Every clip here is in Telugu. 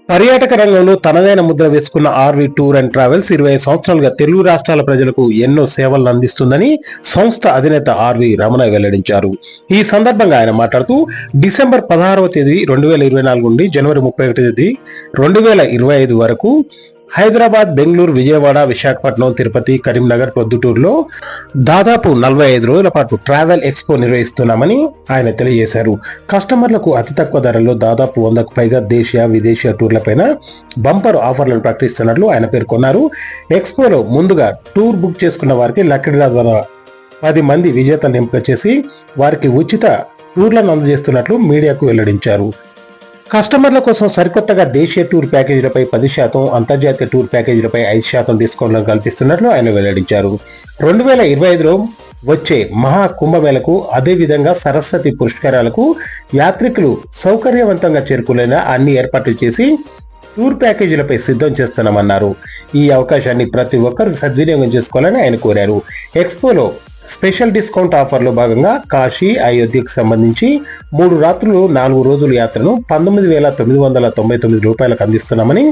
పర్యాటక రంగంలో తనదైన ముద్ర వేసుకున్న ఆర్వి టూర్ అండ్ ట్రావెల్స్ 20 సంవత్సరాలుగా తెలుగు రాష్ట్రాల ప్రజలకు ఎన్నో సేవలను అందిస్తుందని సంస్థ అధినేత ఆర్వి రమణ వెల్లడించారు. ఈ సందర్భంగా ఆయన మాట్లాడుతూ డిసెంబర్ 16వ తేదీ 2024 నుండి జనవరి 31 తేదీ 2025 వరకు హైదరాబాద్, బెంగళూరు, విజయవాడ, విశాఖపట్నం, తిరుపతి, కరీంనగర్, ప్రొద్దుటూరులో దాదాపు 45 రోజుల పాటు ట్రావెల్ ఎక్స్పో నిర్వహిస్తున్నామని ఆయన తెలియజేశారు. కస్టమర్లకు అతి తక్కువ ధరల్లో దాదాపు 100కు పైగా దేశీయ, విదేశీయ టూర్లపైన బంపర్ ఆఫర్లను ప్రకటిస్తున్నట్లు ఆయన పేర్కొన్నారు. ఎక్స్పోలో ముందుగా టూర్ బుక్ చేసుకున్న వారికి లక్కీ డ్రా ద్వారా 10 మంది విజేతలను ఎంపిక చేసి వారికి ఉచిత టూర్లను అందజేస్తున్నట్లు మీడియాకు వెల్లడించారు. కస్టమర్ల కోసం సరికొత్తగా దేశీయ టూర్ ప్యాకేజీలపై 10%, అంతర్జాతీయ టూర్ ప్యాకేజీలపై 5% డిస్కౌంట్లను కల్పిస్తున్నట్లు ఆయన వెల్లడించారు. 2025లో వచ్చే మహా కుంభమేళకు, అదేవిధంగా సరస్వతి పుష్కరాలకు యాత్రికులు సౌకర్యవంతంగా చేరుకునేలా అన్ని ఏర్పాట్లు చేసి టూర్ ప్యాకేజీలపై సిద్ధం చేస్తున్నామన్నారు. ఈ అవకాశాన్ని ప్రతి ఒక్కరూ సద్వినియోగం చేసుకోవాలని ఆయన కోరారు. ఎక్స్పోలో స్పెషల్ డిస్కౌంట్ ఆఫర్లో భాగంగా కాశీ, అయోధ్యకు సంబంధించి 3 రాత్రులు 4 రోజుల యాత్రను 19,999 రూపాయలకు అందిస్తున్నామని,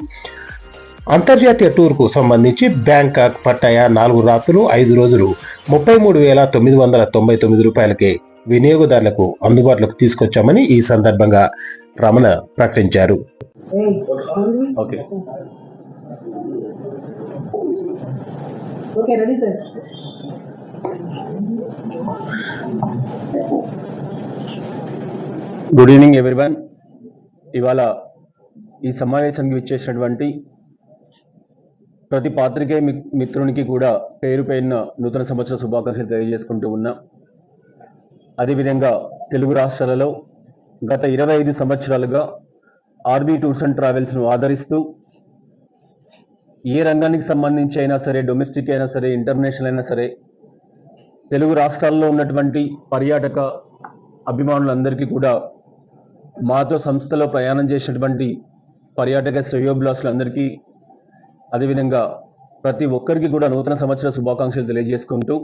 అంతర్జాతీయ టూర్కు సంబంధించి బ్యాంకాక్, పట్టాయ 4 రాత్రులు 5 రోజులు 33,999 రూపాయలకే వినియోగదారులకు అందుబాటులోకి తీసుకొచ్చామని ఈ సందర్భంగా రమణ ప్రకటించారు. Good evening everyone. ఇవాళ ఈ సమావేశానికి విచ్చేసినటువంటి ప్రతి పాత్రికేయ మిత్రునికి కూడా పేరు పేరున నూతన సంవత్సర శుభాకాంక్షలు తెలియజేసుకుంటూ ఉన్నా. అదేవిధంగా తెలుగు రాష్ట్రాలలో గత 25 సంవత్సరాలుగా ఆర్బీ టూర్స్ అండ్ ట్రావెల్స్ను ఆదరిస్తూ ఏ రంగానికి సంబంధించి అయినా సరే, డొమెస్టిక్ అయినా సరే, ఇంటర్నేషనల్ అయినా సరే, తెలుగు రాష్ట్రాల్లో ఉన్నటువంటి పర్యాటక అభిమానులందరికీ కూడా మాతో సంస్థలో ప్రయాణం చేసినటువంటి పర్యాటక శ్రేయోభిలాషులందరికీ, అదేవిధంగా ప్రతి ఒక్కరికి కూడా నూతన సంవత్సర శుభాకాంక్షలు తెలియజేసుకుంటూ,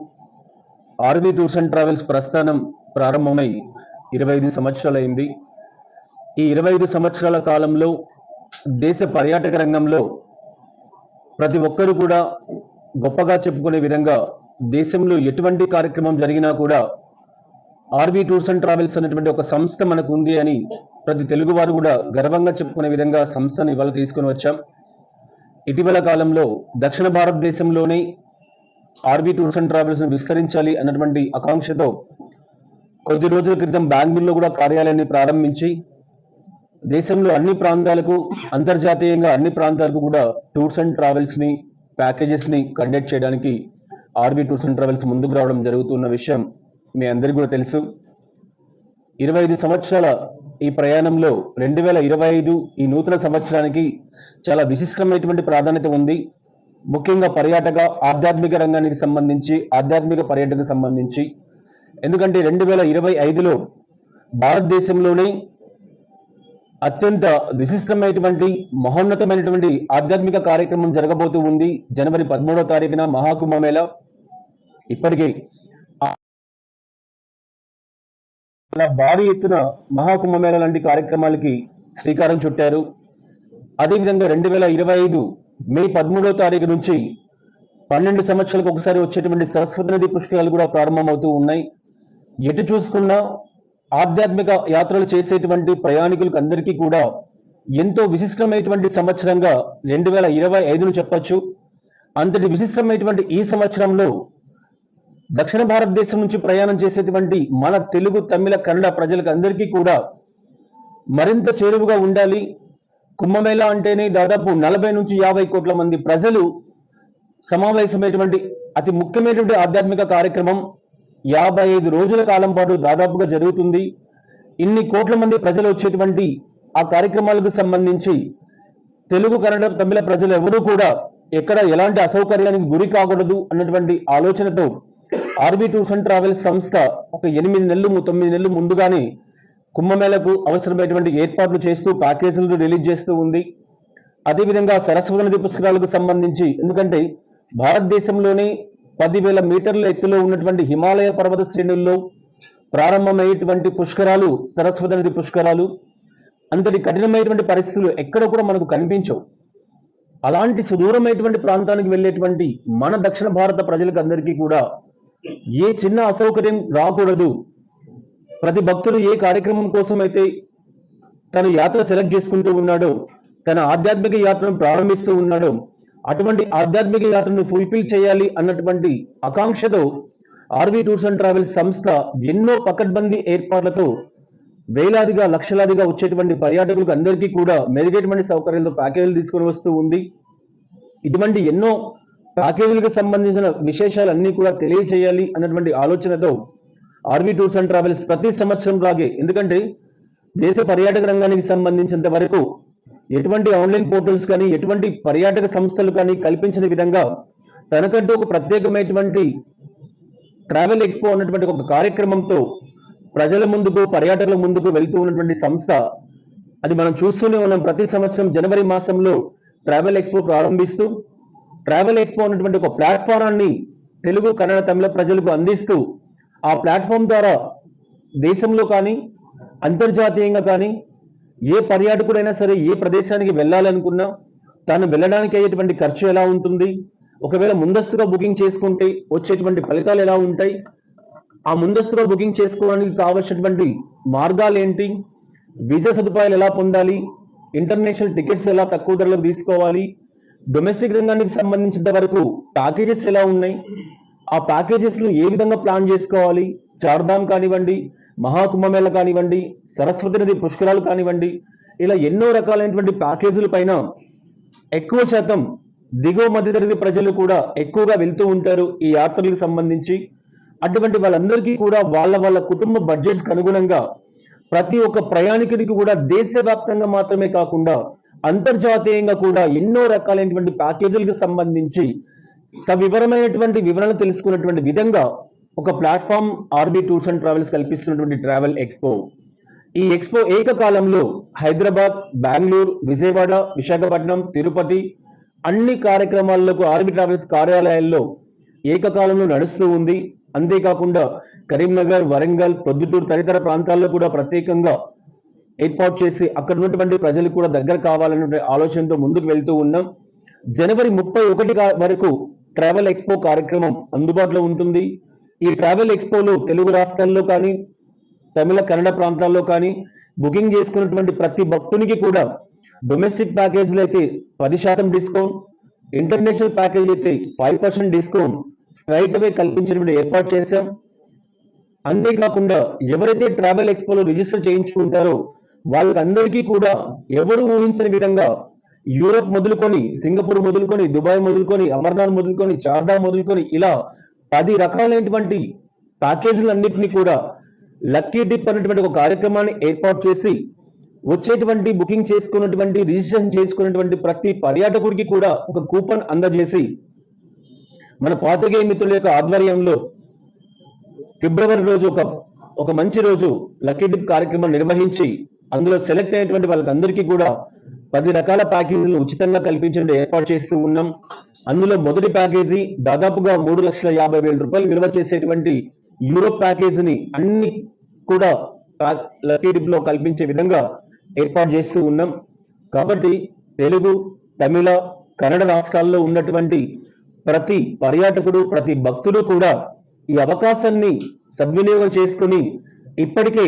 ఆర్బీ టూర్స్ అండ్ ట్రావెల్స్ ప్రస్థానం ప్రారంభమై 25 సంవత్సరాలైంది. ఈ 25 సంవత్సరాల కాలంలో దేశ పర్యాటక రంగంలో ప్రతి ఒక్కరు కూడా గొప్పగా చెప్పుకునే విధంగా దేశంలో ఎటువంటి కార్యక్రమం జరిగినా కూడా ఆర్బీ టూర్స్ అండ్ ట్రావెల్స్ అనేటువంటి ఒక సంస్థ మనకు ఉంది అని ప్రతి తెలుగు వారు కూడా గర్వంగా చెప్పుకునే విధంగా సంస్థను ఇవాళ తీసుకుని వచ్చాం. ఇటీవల కాలంలో దక్షిణ భారతదేశంలోనే ఆర్బీ టూర్స్ అండ్ ట్రావెల్స్ను విస్తరించాలి అన్నటువంటి ఆకాంక్షతో కొద్ది రోజుల క్రితం బెంగళూరులో కూడా కార్యాలయాన్ని ప్రారంభించి దేశంలో అన్ని ప్రాంతాలకు, అంతర్జాతీయంగా అన్ని ప్రాంతాలకు కూడా టూర్స్ అండ్ ట్రావెల్స్ని, ప్యాకేజెస్ని కండక్ట్ చేయడానికి ఆర్బీ టూర్స్ అండ్ ట్రావెల్స్ ముందుకు రావడం జరుగుతున్న విషయం మీ అందరికీ కూడా తెలుసు. 25 సంవత్సరాల ఈ ప్రయాణంలో 2025 ఈ నూతన సంవత్సరానికి చాలా విశిష్టమైనటువంటి ప్రాధాన్యత ఉంది. ముఖ్యంగా పర్యాటక, ఆధ్యాత్మిక రంగానికి సంబంధించి, ఆధ్యాత్మిక పర్యటనకు సంబంధించి. ఎందుకంటే 2025లో భారతదేశంలోనే అత్యంత విశిష్టమైనటువంటి, మహోన్నతమైనటువంటి ఆధ్యాత్మిక కార్యక్రమం జరగబోతూ ఉంది. జనవరి 13వ తారీఖున మహాకుంభమేళ. ఇప్పటికే భారీ ఎత్తున మహాకుంభమేళ లాంటి కార్యక్రమాలకి శ్రీకారం చుట్టారు. అదేవిధంగా 2025 మే 13వ తారీఖు నుంచి 12 సంవత్సరాలకు ఒకసారి వచ్చేటువంటి సరస్వతి నది పుష్కరాలు కూడా ప్రారంభమవుతూ ఉన్నాయి. ఎటు చూసుకున్నా ఆధ్యాత్మిక యాత్రలు చేసేటువంటి ప్రయాణికులకు అందరికీ కూడా ఎంతో విశిష్టమైనటువంటి సంవత్సరంగా 2025ను చెప్పొచ్చు. అంతటి విశిష్టమైనటువంటి ఈ సంవత్సరంలో దక్షిణ భారతదేశం నుంచి ప్రయాణం చేసేటువంటి మన తెలుగు, తమిళ, కన్నడ ప్రజలకు అందరికీ కూడా మరింత చేరువుగా ఉండాలి. కుంభమేళ అంటేనే దాదాపు 40 నుంచి 50 కోట్ల మంది ప్రజలు సమావేశమైనటువంటి అతి ముఖ్యమైనటువంటి ఆధ్యాత్మిక కార్యక్రమం. 55 రోజుల కాలం పాటు దాదాపుగా జరుగుతుంది. ఇన్ని కోట్ల మంది ప్రజలు వచ్చేటువంటి ఆ కార్యక్రమాలకు సంబంధించి తెలుగు, కన్నడ, తమిళ ప్రజలు ఎవరూ కూడా ఎక్కడ ఎలాంటి అసౌకర్యానికి గురి కాకూడదు అన్నటువంటి ఆలోచనతో ఆర్బీ టూర్స్ అండ్ ట్రావెల్స్ సంస్థ ఒక 8 నెలలు 9 నెలలు ముందుగానే కుంభమేళకు అవసరమైనటువంటి ఏర్పాట్లు చేస్తూ ప్యాకేజీలను రిలీజ్ చేస్తూ ఉంది. అదేవిధంగా సరస్వతి నది పుష్కరాలకు సంబంధించి, ఎందుకంటే భారతదేశంలోనే 10,000 మీటర్ల ఎత్తులో ఉన్నటువంటి హిమాలయ పర్వత శ్రేణుల్లో ప్రారంభమయ్యేటువంటి పుష్కరాలు సరస్వతి నది పుష్కరాలు. అంతటి కఠినమైనటువంటి పరిస్థితులు ఎక్కడ కూడా మనకు కనిపించవు. అలాంటి సుదూరమైనటువంటి ప్రాంతానికి వెళ్ళేటువంటి మన దక్షిణ భారత ప్రజలకు అందరికీ కూడా ఏ చిన్న అసౌకర్యం రాకూడదు. ప్రతి భక్తుడు ఏ కార్యక్రమం కోసం అయితే తన యాత్ర సెలెక్ట్ చేసుకుంటూ ఉన్నాడో, తన ఆధ్యాత్మిక యాత్రను ప్రారంభిస్తూ ఉన్నాడో, అటువంటి ఆధ్యాత్మిక యాత్రను ఫుల్ఫిల్ చేయాలి అన్నటువంటి ఆకాంక్షతో ఆర్వీ టూర్స్ అండ్ ట్రావెల్స్ సంస్థ ఎన్నో పకడ్బందీ ఏర్పాట్లతో వేలాదిగా లక్షలాదిగా వచ్చేటువంటి పర్యాటకులకు అందరికీ కూడా మెరుగైనటువంటి సౌకర్యాలతో ప్యాకేజీలు తీసుకొని వస్తూ ఉంది. ఇటువంటి ఎన్నో ప్యాకేజీలకు సంబంధించిన విశేషాలన్నీ కూడా తెలియజేయాలి అన్నటువంటి ఆలోచనతో ఆర్వీ టూర్స్ అండ్ ట్రావెల్స్ ప్రతి సంవత్సరం లాగే, ఎందుకంటే దేశ పర్యాటక రంగానికి సంబంధించినంత వరకు ఎటువంటి ఆన్లైన్ పోర్టల్స్ కానీ ఎటువంటి పర్యాటక సంస్థలు కానీ కల్పించిన విధంగా తనకంటూ ఒక ప్రత్యేకమైనటువంటి ట్రావెల్ ఎక్స్పో అన్నటువంటి ఒక కార్యక్రమంతో ప్రజల ముందుకు, పర్యాటకుల ముందుకు వెళ్తూ ఉన్నటువంటి సంస్థ. అది మనం చూస్తూనే ఉన్నాం. ప్రతి సంవత్సరం జనవరి మాసంలో ట్రావెల్ ఎక్స్పో ప్రారంభిస్తూ ట్రావెల్ ఎక్స్పో అన్నటువంటి ఒక ప్లాట్ఫారాన్ని తెలుగు, కన్నడ, తమిళ ప్రజలకు అందిస్తూ ఆ ప్లాట్ఫామ్ ద్వారా దేశంలో కానీ అంతర్జాతీయంగా కానీ ఏ పర్యాటకుడైనా సరే ఏ ప్రదేశానికి వెళ్ళాలనుకున్నా తాను వెళ్ళడానికి అయ్యేటువంటి ఖర్చు ఎలా ఉంటుంది, ఒకవేళ ముందస్తుగా బుకింగ్ చేసుకుంటే వచ్చేటువంటి ఫలితాలు ఎలా ఉంటాయి, ఆ ముందస్తుగా బుకింగ్ చేసుకోవడానికి కావాల్సినటువంటి మార్గాలు ఏంటి, వీసా సదుపాయాలు ఎలా పొందాలి, ఇంటర్నేషనల్ టికెట్స్ ఎలా తక్కువ ధరలకు తీసుకోవాలి, డొమెస్టిక్ రంగానికి సంబంధించినంత వరకు ప్యాకేజెస్ ఎలా ఉన్నాయి, ఆ ప్యాకేజెస్ను ఏ విధంగా ప్లాన్ చేసుకోవాలి, చార్ధామ్ కానివ్వండి, మహాకుంభమేళ కానివ్వండి, సరస్వతి నది పుష్కరాలు కానివ్వండి, ఇలా ఎన్నో రకాలైనటువంటి ప్యాకేజీల పైన ఎక్కువ శాతం దిగువ మధ్యతరగతి ప్రజలు కూడా ఎక్కువగా వెళ్తూ ఉంటారు ఈ యాత్రలకు సంబంధించి. అటువంటి వాళ్ళందరికీ కూడా వాళ్ళ వాళ్ళ కుటుంబ బడ్జెట్స్కి అనుగుణంగా ప్రతి ఒక్క ప్రయాణికుడికి కూడా దేశవ్యాప్తంగా మాత్రమే కాకుండా అంతర్జాతీయంగా కూడా ఎన్నో రకాలైనటువంటి ప్యాకేజీలకు సంబంధించి సవివరమైనటువంటి వివరణ తెలుసుకున్నటువంటి విధంగా ఒక platform RB tours and travels కల్పిస్తున్నటువంటి ట్రావెల్ ఎక్స్పో. ఈ ఎక్స్పో ఏకకాలంలో హైదరాబాద్, బెంగళూరు, విజయవాడ, విశాఖపట్నం, తిరుపతి అన్ని కార్యక్రమాలకు ఆర్బీ ట్రావెల్స్ కార్యాలయాల్లో ఏకకాలంలో నడుస్తూ ఉంది. అంతేకాకుండా కరీంనగర్, వరంగల్, ప్రొద్దుటూరు తదితర ప్రాంతాల్లో కూడా ప్రత్యేకంగా ఏర్పాటు చేసి అక్కడ ఉన్నటువంటి ప్రజలకు కూడా దగ్గర కావాలనే ఆలోచనతో ముందుకు వెళ్తూ ఉన్నాం. జనవరి 31 వరకు ట్రావెల్ ఎక్స్పో కార్యక్రమం అందుబాటులో ఉంటుంది. ఈ ట్రావెల్ ఎక్స్పోలో తెలుగు రాష్ట్రాల్లో కానీ తమిళ, కన్నడ ప్రాంతాల్లో కానీ బుకింగ్ చేసుకున్నటువంటి ప్రతి భక్తునికి కూడా డొమెస్టిక్ ప్యాకేజీలు అయితే 10% డిస్కౌంట్, ఇంటర్నేషనల్ ప్యాకేజ్ అయితే 5% డిస్కౌంట్ స్ట్రైట్ అవే కల్పించినటువంటి ఏర్పాటు చేశాం. అంతేకాకుండా ఎవరైతే ట్రావెల్ ఎక్స్పోలో రిజిస్టర్ చేయించుకుంటారో వాళ్ళకందరికీ కూడా ఎవరు ఊహించిన విధంగా యూరప్ మొదలుకొని, సింగపూర్ మొదలుకొని, దుబాయ్ మొదలుకొని, అమర్నాథ్ మొదలుకొని, చార్ధామ్ మొదలుకొని ఇలా 10 రకాలైనటువంటి ప్యాకేజీలన్నింటినీ కూడా లక్కీ డిప్ అనేటువంటి ఒక కార్యక్రమాన్ని ఏర్పాటు చేసి వచ్చేటువంటి బుకింగ్ చేసుకున్నటువంటి, రిజిస్ట్రేషన్ చేసుకున్నటువంటి ప్రతి పర్యాటకుడికి కూడా ఒక కూపన్ అందజేసి మన పాత్రికేయ మిత్రుల యొక్క ఆధ్వర్యంలో ఫిబ్రవరి రోజు ఒక మంచి రోజు లక్కీ డిప్ కార్యక్రమం నిర్వహించి అందులో సెలెక్ట్ అయినటువంటి వాళ్ళకందరికీ కూడా 10 రకాల ప్యాకేజీలను ఉచితంగా కల్పించే ఏర్పాటు చేస్తూ ఉన్నాం. అందులో మొదటి ప్యాకేజీ దాదాపుగా 3,50,000 రూపాయలు విలువ చేసేటువంటి యూరోప్ ప్యాకేజీని అన్ని కూడా లక్కీ డిప్ లో కల్పించే విధంగా ఏర్పాటు చేస్తూ ఉన్నాం. కాబట్టి తెలుగు, తమిళ, కన్నడ రాష్ట్రాల్లో ఉన్నటువంటి ప్రతి పర్యాటకుడు, ప్రతి భక్తుడు కూడా ఈ అవకాశాన్ని సద్వినియోగం చేసుకుని ఇప్పటికే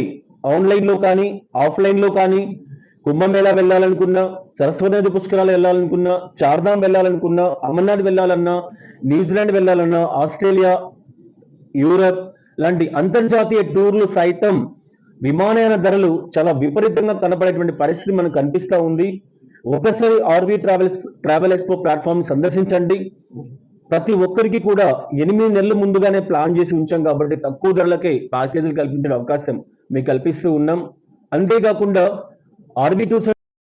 ఆన్లైన్ లో కానీ ఆఫ్లైన్ లో కానీ కుంభమేళా వెళ్ళాలనుకున్నా, సరస్వతి నది పుష్కరాలు వెళ్ళాలనుకున్నా, చార్ధామ్ వెళ్ళాలనుకున్నా, అమర్నాథ్ వెళ్ళాలన్నా, న్యూజిలాండ్ వెళ్ళాలన్నా, ఆస్ట్రేలియా, యూరప్ లాంటి అంతర్జాతీయ టూర్లు సైతం విమానయాన ధరలు చాలా విపరీతంగా కనపడేటువంటి పరిస్థితి మనకు కనిపిస్తూ ఉంది. ఒకసారి ఆర్వీ ట్రావెల్ ఎక్స్పో ప్లాట్ఫామ్ సందర్శించండి. ప్రతి ఒక్కరికి కూడా 8 నెలల ముందుగానే ప్లాన్ చేసి ఉంచాం కాబట్టి తక్కువ ధరలకే ప్యాకేజీలు కల్పించే అవకాశం మీకు కల్పిస్తూ ఉన్నాం. అంతేకాకుండా ఆర్బీ టూర్స్